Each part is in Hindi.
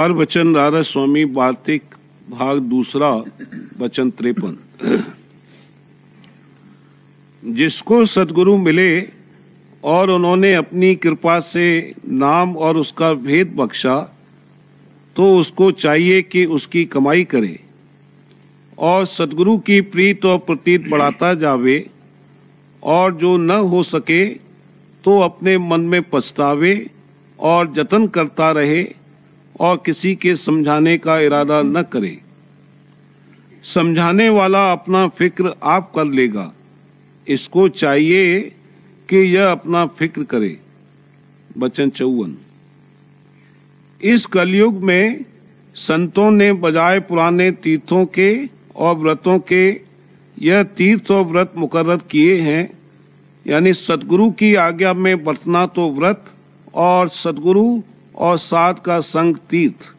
हर वचन राधा स्वामी वार्तिक भाग दूसरा वचन 53। जिसको सद्गुरु मिले और उन्होंने अपनी कृपा से नाम और उसका भेद बख्शा, तो उसको चाहिए कि उसकी कमाई करे और सद्गुरु की प्रीत और प्रतीत बढ़ाता जावे, और जो न हो सके तो अपने मन में पछतावे और जतन करता रहे और किसी के समझाने का इरादा न करे। समझाने वाला अपना फिक्र आप कर लेगा, इसको चाहिए कि यह अपना फिक्र करे। वचन 54। इस कलयुग में संतों ने बजाय पुराने तीर्थों के और व्रतों के यह तीर्थ और व्रत मुकर्रर किए हैं, यानी सद्गुरु की आज्ञा में बरतना तो व्रत और सद्गुरु और साध का संग तीर्थ।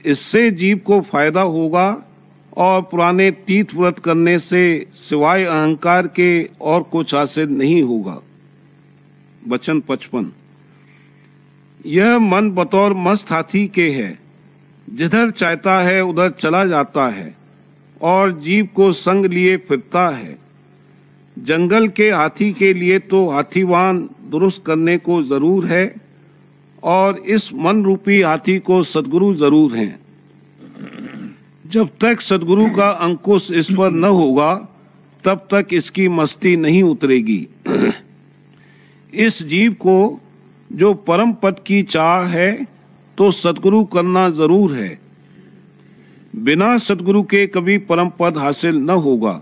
इससे जीव को फायदा होगा और पुराने तीर्थ व्रत करने से सिवाय अहंकार के और कुछ हासिल नहीं होगा। वचन 55। यह मन बतौर मस्त हाथी के है, जिधर चाहता है उधर चला जाता है और जीव को संग लिए फिरता है। जंगल के हाथी के लिए तो हाथीवान दुरुस्त करने को जरूर है, और इस मन रूपी हाथी को सद्गुरु जरूर हैं। जब तक सद्गुरु का अंकुश इस पर न होगा, तब तक इसकी मस्ती नहीं उतरेगी। इस जीव को जो परम पद की चाह है, तो सद्गुरु करना जरूर है। बिना सद्गुरु के कभी परम पद हासिल न होगा।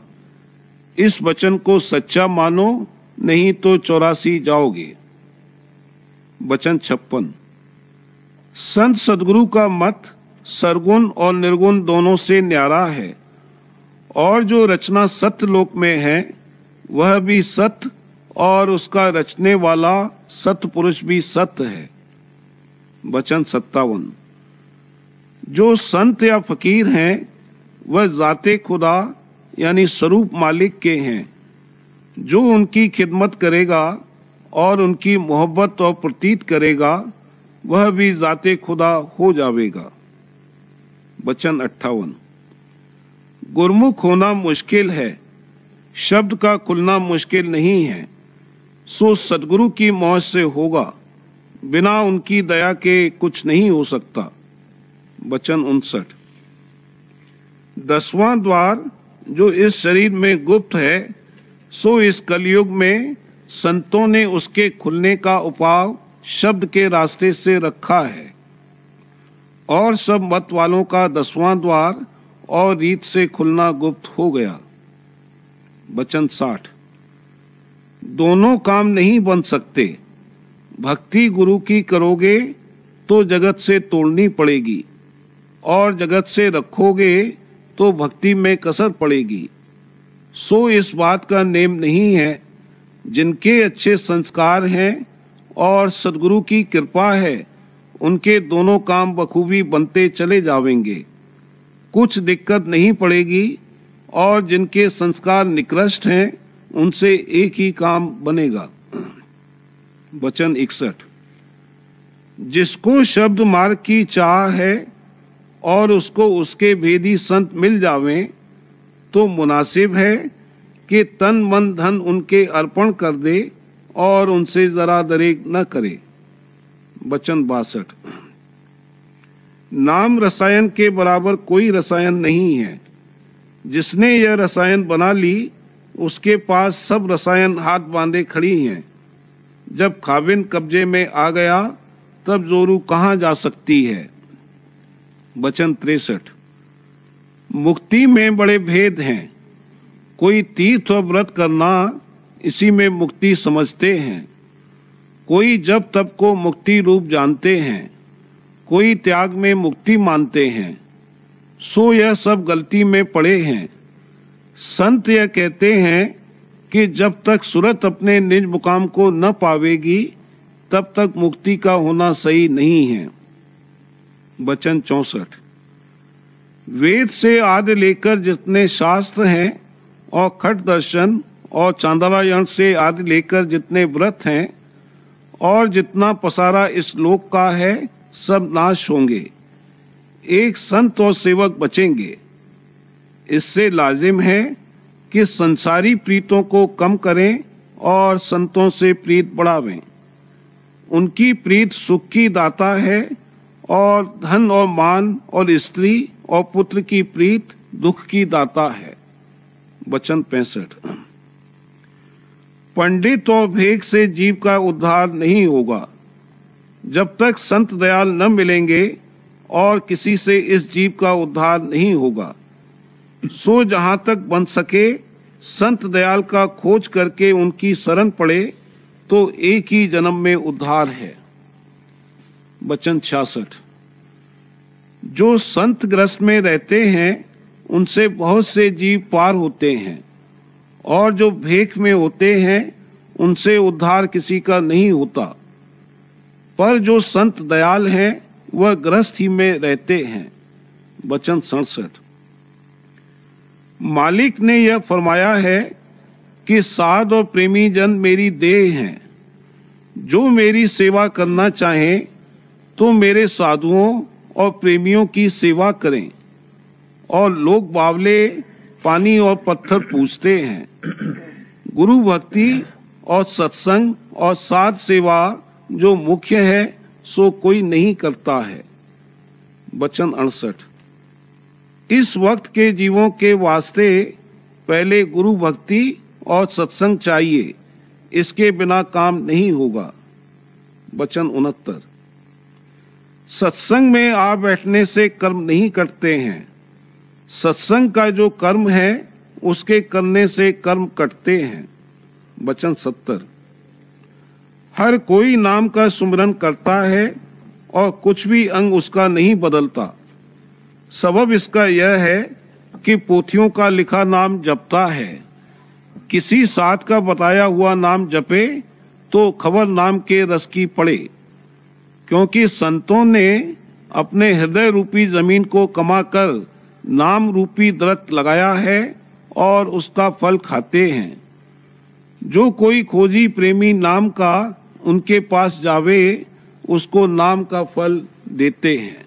इस वचन को सच्चा मानो, नहीं तो 84 जाओगे। वचन 56। संत सद्गुरु का मत सरगुण और निर्गुण दोनों से न्यारा है, और जो रचना सत्य लोक में है वह भी सत्य, और उसका रचने वाला सत्य पुरुष भी सत्य है। वचन 57। जो संत या फकीर हैं वह जाते खुदा यानी स्वरूप मालिक के हैं। जो उनकी खिदमत करेगा और उनकी मोहब्बत और प्रतीत करेगा, वह भी जाते खुदा हो जावेगा। वचन 58। गुरमुख होना मुश्किल है, शब्द का खुलना मुश्किल नहीं है। सो सद्गुरु की मौज से होगा, बिना उनकी दया के कुछ नहीं हो सकता। वचन 59। 10वां द्वार जो इस शरीर में गुप्त है, सो इस कलयुग में संतों ने उसके खुलने का उपाय शब्द के रास्ते से रखा है, और सब मत वालों का 10वां द्वार और रीत से खुलना गुप्त हो गया। वचन 60। दोनों काम नहीं बन सकते। भक्ति गुरु की करोगे तो जगत से तोड़नी पड़ेगी, और जगत से रखोगे तो भक्ति में कसर पड़ेगी। सो इस बात का नेम नहीं है। जिनके अच्छे संस्कार हैं और सद्गुरु की कृपा है, उनके दोनों काम बखूबी बनते चले जावेंगे, कुछ दिक्कत नहीं पड़ेगी। और जिनके संस्कार निकृष्ट हैं, उनसे एक ही काम बनेगा। वचन 61। जिसको शब्द मार्ग की चाह है और उसको उसके भेदी संत मिल जावें, तो मुनासिब है कि तन मन धन उनके अर्पण कर दे और उनसे जरा दरेग न करे। वचन 62। नाम रसायन के बराबर कोई रसायन नहीं है। जिसने यह रसायन बना ली, उसके पास सब रसायन हाथ बांधे खड़ी हैं। जब खाविन कब्जे में आ गया, तब जोरू कहाँ जा सकती है। वचन 63। मुक्ति में बड़े भेद हैं। कोई तीर्थ और व्रत करना, इसी में मुक्ति समझते हैं। कोई जब तब को मुक्ति रूप जानते हैं, कोई त्याग में मुक्ति मानते हैं। सो यह सब गलती में पड़े हैं। संत यह कहते हैं कि जब तक सूरत अपने निज मुकाम को न पावेगी, तब तक मुक्ति का होना सही नहीं है। वचन 64। वेद से आदि लेकर जितने शास्त्र हैं और खट दर्शन और चांद्रायण से आदि लेकर जितने व्रत हैं और जितना पसारा इस लोक का है, सब नाश होंगे। एक संत और सेवक बचेंगे। इससे लाजिम है कि संसारी प्रीतों को कम करें और संतों से प्रीत बढ़ावें। उनकी प्रीत सुख की दाता है और धन और मान और स्त्री और पुत्र की प्रीत दुख की दाता है। वचन 65। पंडित और भेक से जीव का उद्धार नहीं होगा। जब तक संत दयाल न मिलेंगे और किसी से इस जीव का उद्धार नहीं होगा। सो जहां तक बन सके संत दयाल का खोज करके उनकी शरण पड़े तो एक ही जन्म में उद्धार है। वचन 66। जो संत ग्रस्त में रहते हैं उनसे बहुत से जीव पार होते हैं, और जो भेख में होते हैं उनसे उद्धार किसी का नहीं होता। पर जो संत दयाल हैं वह गृहस्थ ही में रहते हैं। वचन 67। मालिक ने यह फरमाया है कि साध और प्रेमी जन मेरी देह हैं। जो मेरी सेवा करना चाहें तो मेरे साधुओं और प्रेमियों की सेवा करें। और लोग बावले पानी और पत्थर पूछते हैं। गुरु भक्ति और सत्संग और साध सेवा जो मुख्य है सो कोई नहीं करता है। वचन 68। इस वक्त के जीवों के वास्ते पहले गुरु भक्ति और सत्संग चाहिए, इसके बिना काम नहीं होगा। वचन 69। सत्संग में आ बैठने से कर्म नहीं कटते हैं। सत्संग का जो कर्म है उसके करने से कर्म कटते हैं। वचन 70। हर कोई नाम का सुमिरन करता है और कुछ भी अंग उसका नहीं बदलता। सबब इसका यह है कि पोथियों का लिखा नाम जपता है। किसी साथ का बताया हुआ नाम जपे तो खबर नाम के रस की पड़े। क्योंकि संतों ने अपने हृदय रूपी जमीन को कमाकर नाम रूपी दरख्त लगाया है और उसका फल खाते हैं। जो कोई खोजी प्रेमी नाम का उनके पास जावे उसको नाम का फल देते हैं।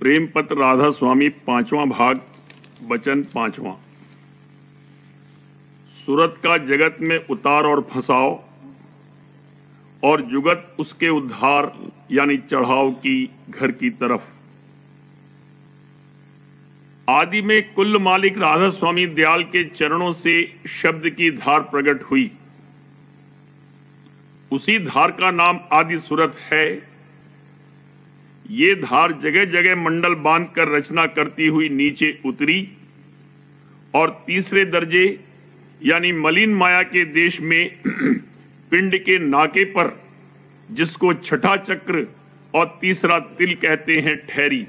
प्रेम पत्र राधा स्वामी 5वां भाग। वचन 5वां। सूरत का जगत में उतार और फंसाओ और जुगत उसके उद्धार यानी चढ़ाव की घर की तरफ। आदि में कुल मालिक राधा स्वामी दयाल के चरणों से शब्द की धार प्रकट हुई। उसी धार का नाम आदि सूरत है। ये धार जगह जगह मंडल बांधकर रचना करती हुई नीचे उतरी और तीसरे दर्जे यानी मलिन माया के देश में पिंड के नाके पर, जिसको छठा चक्र और तीसरा तिल कहते हैं, ठहरी।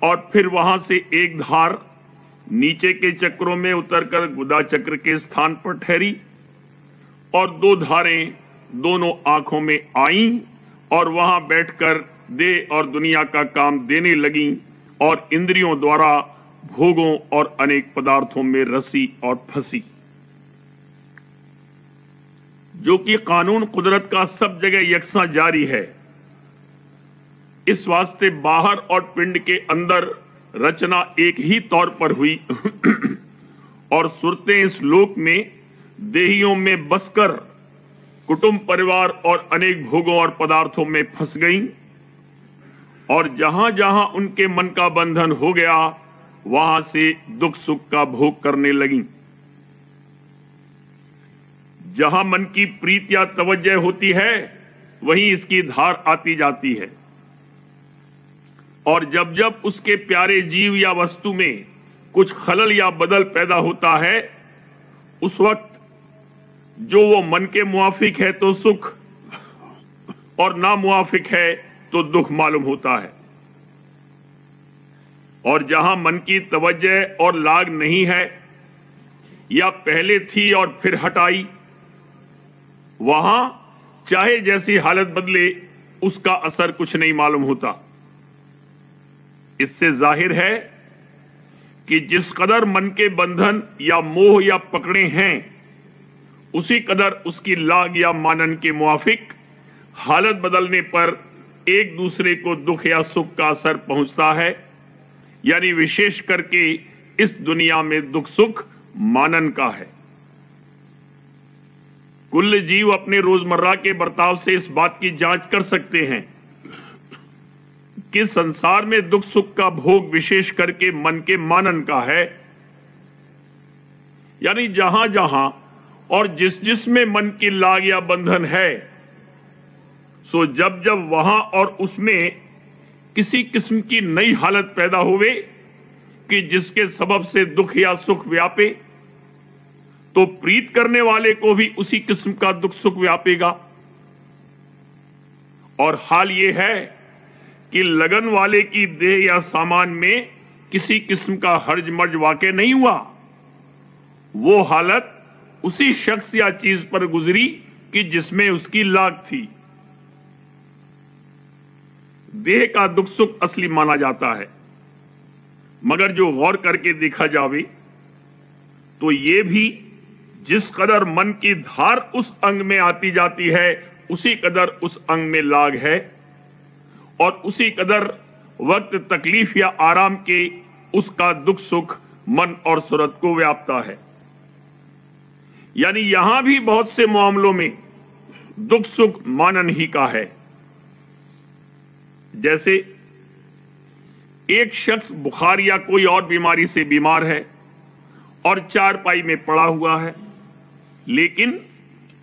और फिर वहां से एक धार नीचे के चक्रों में उतरकर गुदा चक्र के स्थान पर ठहरी और दो धारें दोनों आंखों में आईं और वहां बैठकर देह और दुनिया का काम देने लगीं और इंद्रियों द्वारा भोगों और अनेक पदार्थों में रसी और फंसी। जो कि कानून कुदरत का सब जगह यकसा जारी है। इस वास्ते बाहर और पिंड के अंदर रचना एक ही तौर पर हुई और सुरतें इस लोक में देहियों में बसकर कुटुंब परिवार और अनेक भोगों और पदार्थों में फंस गईं और जहां जहां उनके मन का बंधन हो गया वहां से दुख सुख का भोग करने लगीं। जहां मन की प्रीत या तवज्जो होती है वहीं इसकी धार आती जाती है और जब जब उसके प्यारे जीव या वस्तु में कुछ खलल या बदल पैदा होता है उस वक्त जो वो मन के मुआफिक है तो सुख और ना मुआफिक है तो दुख मालूम होता है। और जहां मन की तवज्जो और लाग नहीं है या पहले थी और फिर हटाई, वहां चाहे जैसी हालत बदले उसका असर कुछ नहीं मालूम होता। इससे जाहिर है कि जिस कदर मन के बंधन या मोह या पकड़े हैं उसी कदर उसकी लाग या मानन के मुआफिक हालत बदलने पर एक दूसरे को दुख या सुख का असर पहुंचता है, यानी विशेष करके इस दुनिया में दुख सुख मानन का है। कुल जीव अपने रोजमर्रा के बर्ताव से इस बात की जांच कर सकते हैं कि संसार में दुख सुख का भोग विशेष करके मन के मानन का है, यानी जहां जहां और जिस जिस में मन की लाग या बंधन है, सो जब जब वहां और उसमें किसी किस्म की नई हालत पैदा हुए कि जिसके सबब से दुख या सुख व्यापे, तो प्रीत करने वाले को भी उसी किस्म का दुख सुख व्यापेगा। और हाल यह है कि लगन वाले की देह या सामान में किसी किस्म का हर्ज मर्ज वाक़ नहीं हुआ, वो हालत उसी शख्स या चीज पर गुजरी कि जिसमें उसकी लाग थी। देह का दुख सुख असली माना जाता है, मगर जो गौर करके देखा जावे तो ये भी जिस कदर मन की धार उस अंग में आती जाती है, उसी कदर उस अंग में लाग है, और उसी कदर वक्त तकलीफ या आराम के उसका दुख सुख मन और सूरत को व्यापता है। यानी यहां भी बहुत से मामलों में दुख सुख मानन ही का है। जैसे एक शख्स बुखार या कोई और बीमारी से बीमार है और चारपाई में पड़ा हुआ है, लेकिन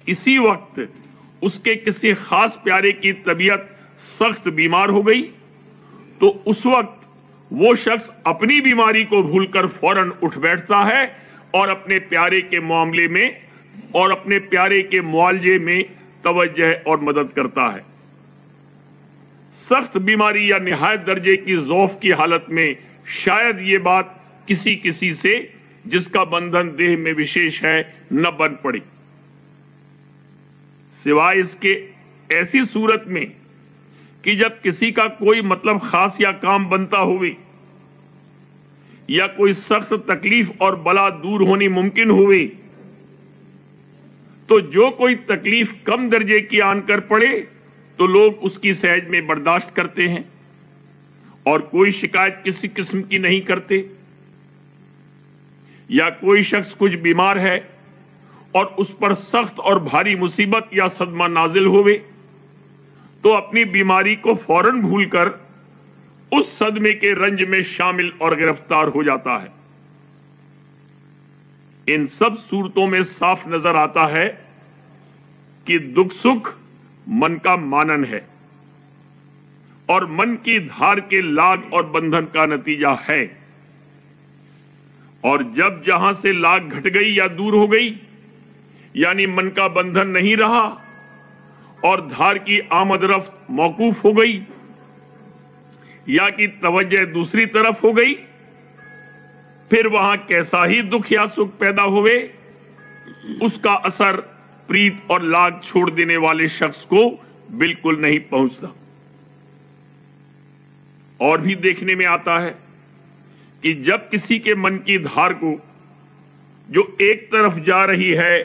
इसी वक्त उसके किसी खास प्यारे की तबीयत सख्त बीमार हो गई, तो उस वक्त वो शख्स अपनी बीमारी को भूलकर फौरन उठ बैठता है और अपने प्यारे के मामले में और अपने प्यारे के मुआवजे में तवज्जो और मदद करता है। सख्त बीमारी या निहायत दर्जे की ज़ौफ की हालत में शायद ये बात किसी किसी से जिसका बंधन देह में विशेष है न बन पड़ी, सिवाय इसके ऐसी सूरत में कि जब किसी का कोई मतलब खास या काम बनता हुए या कोई सख्त तकलीफ और बला दूर होनी मुमकिन हुए, तो जो कोई तकलीफ कम दर्जे की आन कर पड़े तो लोग उसकी सहज में बर्दाश्त करते हैं और कोई शिकायत किसी किस्म की नहीं करते। या कोई शख्स कुछ बीमार है और उस पर सख्त और भारी मुसीबत या सदमा नाजिल होवे, तो अपनी बीमारी को फौरन भूलकर उस सदमे के रंज में शामिल और गिरफ्तार हो जाता है। इन सब सूरतों में साफ नजर आता है कि दुख सुख मन का मानन है और मन की धार के लाग और बंधन का नतीजा है। और जब जहां से लाग घट गई या दूर हो गई, यानी मन का बंधन नहीं रहा और धार की आमद रफ्त मौकूफ हो गई या कि तवज्जो दूसरी तरफ हो गई, फिर वहां कैसा ही दुख या सुख पैदा हुए, उसका असर प्रीत और लाग छोड़ देने वाले शख्स को बिल्कुल नहीं पहुंचता। और भी देखने में आता है कि जब किसी के मन की धार को जो एक तरफ जा रही है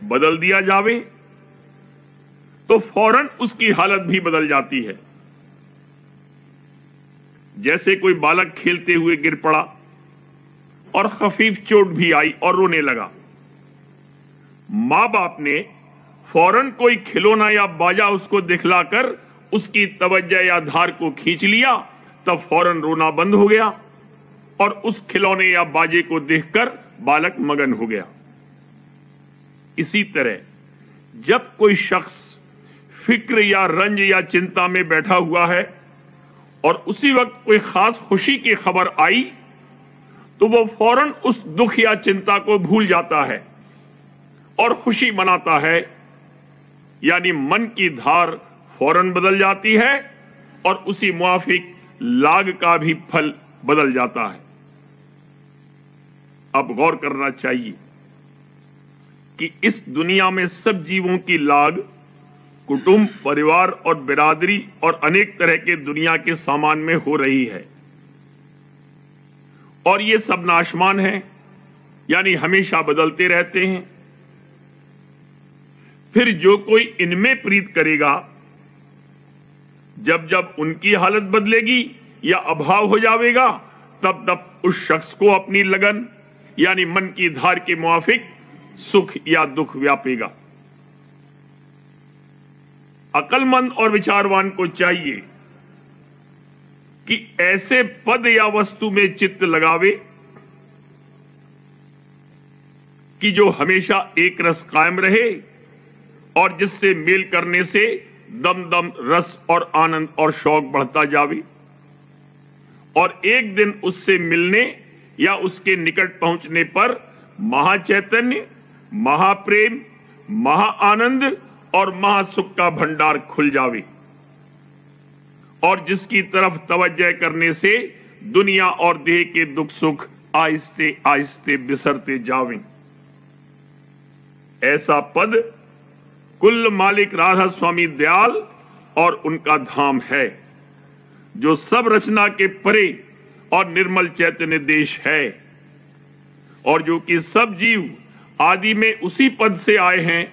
बदल दिया जावे, तो फौरन उसकी हालत भी बदल जाती है। जैसे कोई बालक खेलते हुए गिर पड़ा और खफीफ चोट भी आई और रोने लगा, मां बाप ने फौरन कोई खिलौना या बाजा उसको दिखलाकर उसकी तवज्जो या धार को खींच लिया, तब फौरन रोना बंद हो गया और उस खिलौने या बाजे को देखकर बालक मगन हो गया। इसी तरह जब कोई शख्स फिक्र या रंज या चिंता में बैठा हुआ है और उसी वक्त कोई खास खुशी की खबर आई, तो वो फौरन उस दुख या चिंता को भूल जाता है और खुशी मनाता है, यानी मन की धार फौरन बदल जाती है और उसी मुआफिक लाग का भी फल बदल जाता है। अब गौर करना चाहिए कि इस दुनिया में सब जीवों की लाग कुटुंब, परिवार और बिरादरी और अनेक तरह के दुनिया के सामान में हो रही है, और ये सब नाशमान है, यानी हमेशा बदलते रहते हैं। फिर जो कोई इनमें प्रीत करेगा जब जब उनकी हालत बदलेगी या अभाव हो जाएगा, तब तब उस शख्स को अपनी लगन यानी मन की धार के मुआफिक सुख या दुख व्यापेगा। अक्लमंद और विचारवान को चाहिए कि ऐसे पद या वस्तु में चित्त लगावे कि जो हमेशा एक रस कायम रहे और जिससे मेल करने से दम दम रस और आनंद और शौक बढ़ता जावे, और एक दिन उससे मिलने या उसके निकट पहुंचने पर महाचैतन्य, महाप्रेम, महाआनंद और महासुख का भंडार खुल जावे, और जिसकी तरफ तवज्जो करने से दुनिया और देह के दुख सुख आहिस्ते आहिस्ते बिसरते जावें। ऐसा पद कुल मालिक राधा स्वामी दयाल और उनका धाम है, जो सब रचना के परे और निर्मल चैतन्य देश है, और जो कि सब जीव आदि में उसी पद से आए हैं।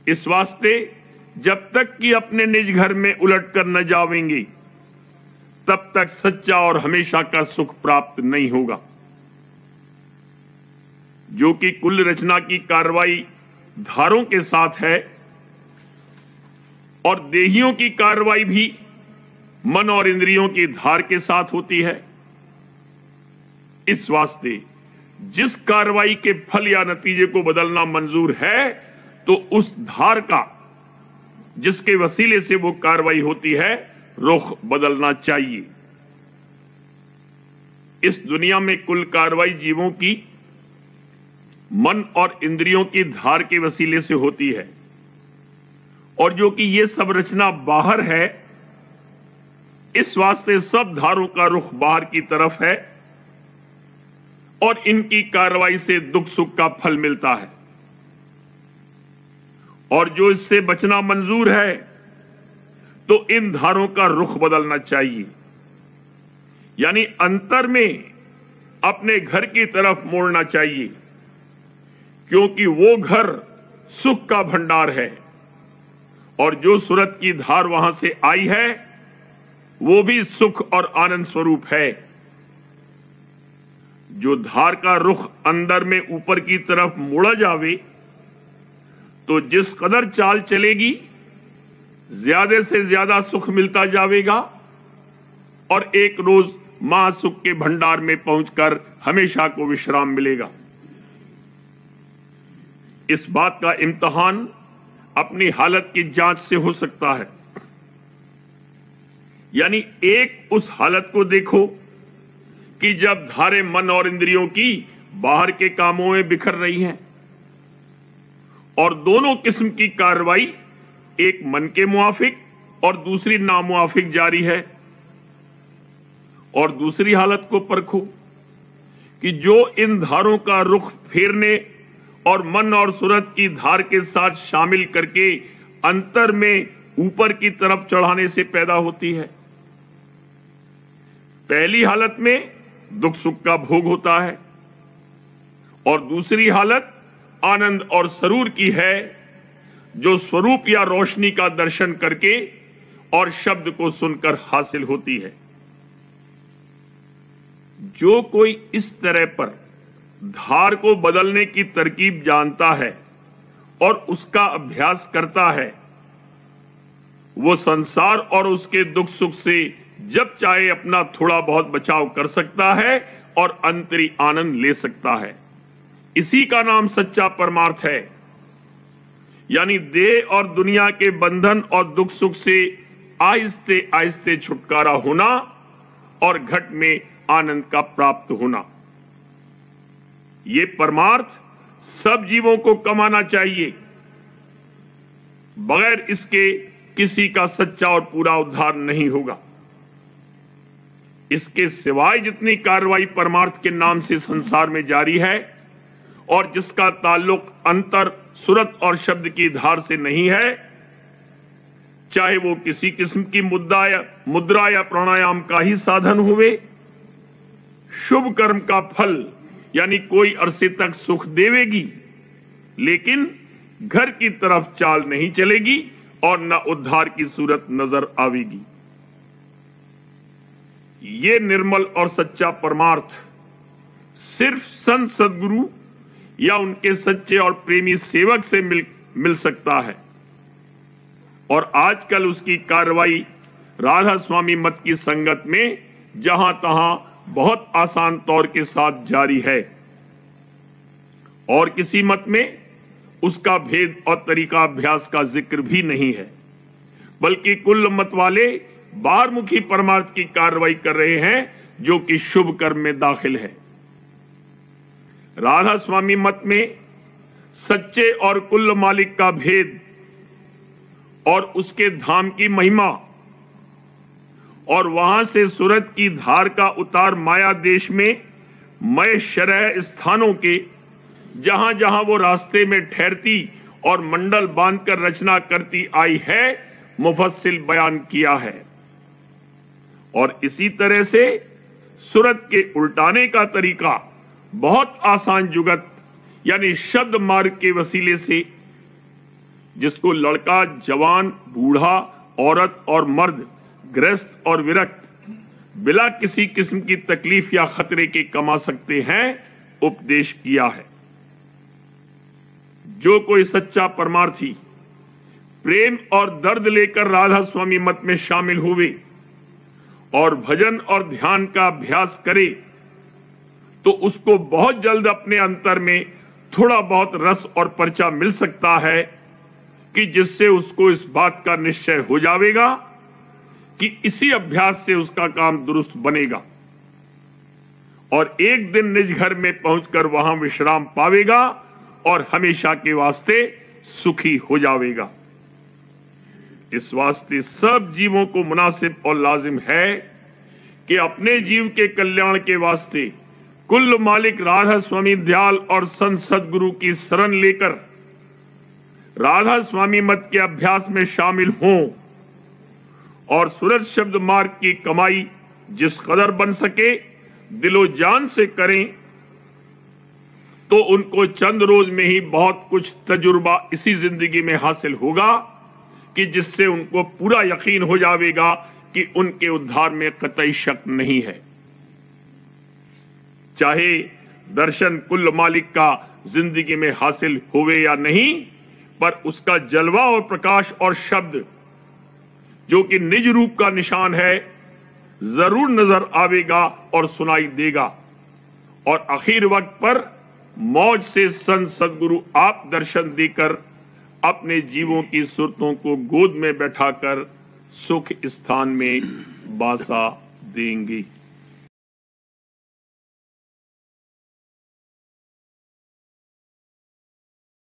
इस वास्ते जब तक कि अपने निज घर में उलट कर न जावेंगे, तब तक सच्चा और हमेशा का सुख प्राप्त नहीं होगा। जो कि कुल रचना की कार्रवाई धारों के साथ है, और देहियों की कार्रवाई भी मन और इंद्रियों की धार के साथ होती है। इस वास्ते जिस कार्रवाई के फल या नतीजे को बदलना मंजूर है, तो उस धार का जिसके वसीले से वो कार्रवाई होती है, रुख बदलना चाहिए। इस दुनिया में कुल कार्रवाई जीवों की मन और इंद्रियों की धार के वसीले से होती है, और जो कि ये सब रचना बाहर है, इस वास्ते सब धारों का रुख बाहर की तरफ है, और इनकी कार्रवाई से दुख सुख का फल मिलता है। और जो इससे बचना मंजूर है, तो इन धारों का रुख बदलना चाहिए, यानी अंतर में अपने घर की तरफ मोड़ना चाहिए, क्योंकि वो घर सुख का भंडार है, और जो सूरत की धार वहां से आई है, वो भी सुख और आनंद स्वरूप है। जो धार का रुख अंदर में ऊपर की तरफ मोड़ा जावे, तो जिस कदर चाल चलेगी, ज्यादा से ज्यादा सुख मिलता जाएगा, और एक रोज महासुख के भंडार में पहुंचकर हमेशा को विश्राम मिलेगा। इस बात का इम्तिहान अपनी हालत की जांच से हो सकता है, यानी एक उस हालत को देखो कि जब धारे मन और इंद्रियों की बाहर के कामों में बिखर रही हैं, और दोनों किस्म की कार्रवाई एक मन के मुआफिक और दूसरी नामुआफिक जारी है। और दूसरी हालत को परखो कि जो इन धारों का रुख फेरने और मन और सूरत की धार के साथ शामिल करके अंतर में ऊपर की तरफ चढ़ाने से पैदा होती है। पहली हालत में दुख सुख का भोग होता है, और दूसरी हालत आनंद और सरूर की है, जो स्वरूप या रोशनी का दर्शन करके और शब्द को सुनकर हासिल होती है। जो कोई इस तरह पर धार को बदलने की तरकीब जानता है और उसका अभ्यास करता है, वो संसार और उसके दुख सुख से जब चाहे अपना थोड़ा बहुत बचाव कर सकता है और अंतरी आनंद ले सकता है। इसी का नाम सच्चा परमार्थ है, यानी देह और दुनिया के बंधन और दुख सुख से आहिस्ते आहिस्ते छुटकारा होना और घट में आनंद का प्राप्त होना। ये परमार्थ सब जीवों को कमाना चाहिए, बगैर इसके किसी का सच्चा और पूरा उद्धार नहीं होगा। इसके सिवाय जितनी कार्रवाई परमार्थ के नाम से संसार में जारी है और जिसका ताल्लुक अंतर सूरत और शब्द की धार से नहीं है, चाहे वो किसी किस्म की मुद्रा या प्राणायाम का ही साधन हुए, शुभ कर्म का फल यानी कोई अरसे तक सुख देवेगी, लेकिन घर की तरफ चाल नहीं चलेगी और न उद्धार की सूरत नजर आवेगी। ये निर्मल और सच्चा परमार्थ सिर्फ संत सद्गुरु या उनके सच्चे और प्रेमी सेवक से मिल सकता है, और आजकल उसकी कार्रवाई राधा स्वामी मत की संगत में जहां तहां बहुत आसान तौर के साथ जारी है, और किसी मत में उसका भेद और तरीका अभ्यास का जिक्र भी नहीं है, बल्कि कुल मत वाले बाहरमुखी परमार्थ की कार्रवाई कर रहे हैं जो कि शुभ कर्म में दाखिल है। राधा स्वामी मत में सच्चे और कुल मालिक का भेद और उसके धाम की महिमा और वहां से सूरत की धार का उतार माया देश में मय शरह स्थानों के जहां जहां वो रास्ते में ठहरती और मंडल बांधकर रचना करती आई है, मुफस्सिल बयान किया है। और इसी तरह से सूरत के उल्टाने का तरीका बहुत आसान जुगत यानी शब्द मार्ग के वसीले से, जिसको लड़का, जवान, बूढ़ा, औरत और मर्द, गृहस्थ और विरक्त बिना किसी किस्म की तकलीफ या खतरे के कमा सकते हैं, उपदेश किया है। जो कोई सच्चा परमार्थी प्रेम और दर्द लेकर राधा स्वामी मत में शामिल हुए और भजन और ध्यान का अभ्यास करे, तो उसको बहुत जल्द अपने अंतर में थोड़ा बहुत रस और पर्चा मिल सकता है कि जिससे उसको इस बात का निश्चय हो जाएगा कि इसी अभ्यास से उसका काम दुरुस्त बनेगा और एक दिन निज घर में पहुंचकर वहां विश्राम पावेगा और हमेशा के वास्ते सुखी हो जाएगा। इस वास्ते सब जीवों को मुनासिब और लाजिम है कि अपने जीव के कल्याण के वास्ते कुल मालिक राधा स्वामी दयाल और संत सद्गुरु की शरण लेकर राधा स्वामी मत के अभ्यास में शामिल हों और सूरत शब्द मार्ग की कमाई जिस कदर बन सके दिलो जान से करें, तो उनको चंद रोज में ही बहुत कुछ तजुर्बा इसी जिंदगी में हासिल होगा कि जिससे उनको पूरा यकीन हो जाएगा कि उनके उद्धार में कतई शक नहीं है। चाहे दर्शन कुल मालिक का जिंदगी में हासिल होवे या नहीं, पर उसका जलवा और प्रकाश और शब्द जो कि निज रूप का निशान है जरूर नजर आवेगा और सुनाई देगा, और आखिर वक्त पर मौज से संत सद्गुरु आप दर्शन देकर अपने जीवों की सुरतों को गोद में बैठाकर सुख स्थान में बासा देंगे।